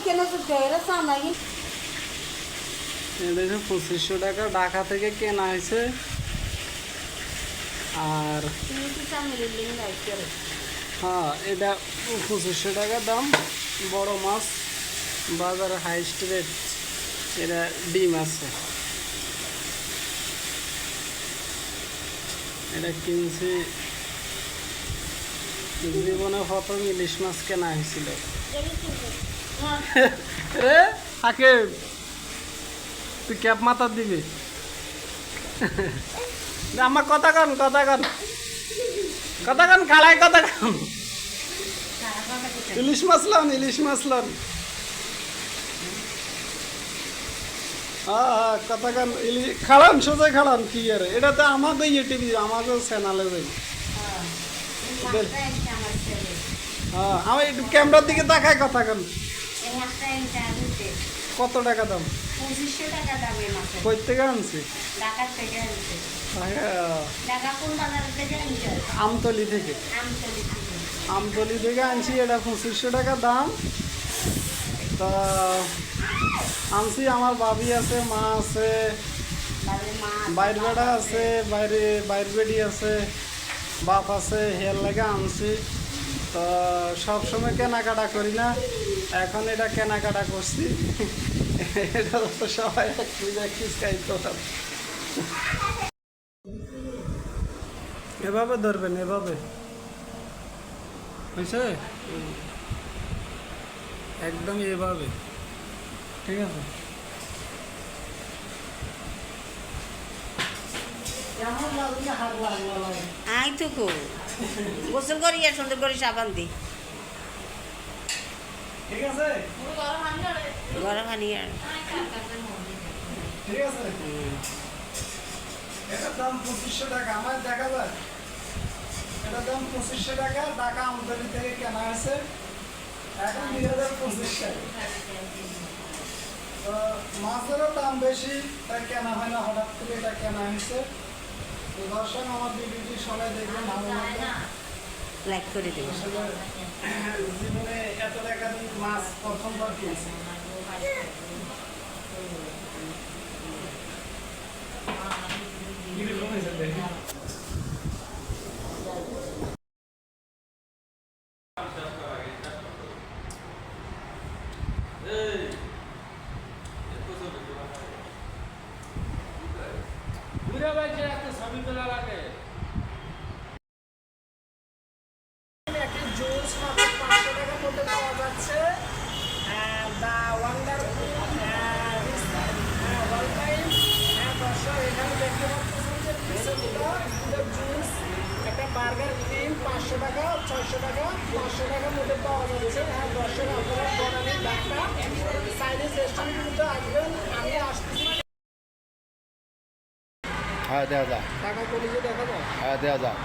দেখো 2500 টাকা ঢাকা থেকে কেনা হয়েছে। আর হ্যাঁ, এটা 2500 টাকা দাম। বড় মাছ বাজারে হাইস্ট রেট। এটা ডিম আছে, এটা কিনছি। জীবনে প্রথম ইলিশ মাছ কেনা হয়েছিল। রে থাকে, তুই ক্যাপ মাথার দিবি। আমার কথা কন, কথা কন, কথা কন, খাড়াই কথা কন। ইলিশ মাছ লন, ইলিশ মাছ লন। হ্যাঁ, কথা কন। খাড়ান, সোজা খাড়ান। কি আর এটা তো আমাদের ইউটিউবে, আমাদের চ্যানেলে যাই। হ্যাঁ, আমি একটু ক্যামেরার দিকে তাকায় কথা কন। কত টাকা দাম? 2500 টাকা দামে মাছ। কই থেকে আনছি? ঢাকা থেকে আনছে। ঢাকা কোন বাজার থেকে আনছে? আমতলি থেকে। আমতলি থেকে। আমতলি থেকে আনছি। এটা 2500 টাকা দাম। তা আনছি। আমার ভাবি আছে, মা আছে, বাইর বেড়া আছে, বাইর বেড়ি আছে, বাপ আছে, হেয়ার লাগে আনছি। তো সবসময় কেনাকাটা করি না, এখন এটা কেনাকাটা করছি। এটা তো সবাই এভাবে ধরবেন, এভাবে বুঝছে, একদম এভাবে। ঠিক আছে। আই তো কো গোসল করি আর সুন্দর করে সাবান দি। ঠিক আছে, গরম পানি আর ঠিক আছে। এটার দাম 2500 টাকা। আমার দেখা যায় এটার দাম 2500 টাকা। ঢাকা আমতলি থেকে কেনা হয়েছে। এখন 2025 টাকা। তো মাছেরও দাম বেশি, তাই কেনা হয় না। হঠাৎ করে এটা কেনা হয়েছে। তো দর্শক, আমার ভিডিওটি সবাই দেখবেন, ভালো লাগবে। লাইক করে দেবো। জীবনে এত টাকা দিয়ে মাছ প্রথমবার কিনছি। জুস মাত্র 500 টাকার মধ্যে পাওয়া যাচ্ছে। দা ওয়ান্ডারফুল ওয়ালটাইম। দর্শক, এখানে দেখতে পাচ্ছেন যে জুস, একটা বার্গার ক্রিম 500 টাকা, 600 টাকা, 500 টাকার মধ্যে পাওয়া যাচ্ছে। দর্শক, আপনারা বনানী ঢাকা চাইনিজ রেস্টুরেন্টগুলোতে আসবেন। আমি আসতেছি। হ্যাঁ, দেওয়া যায়। টাকা কলিজে দেখা যায়। হ্যাঁ, দেওয়া যায়।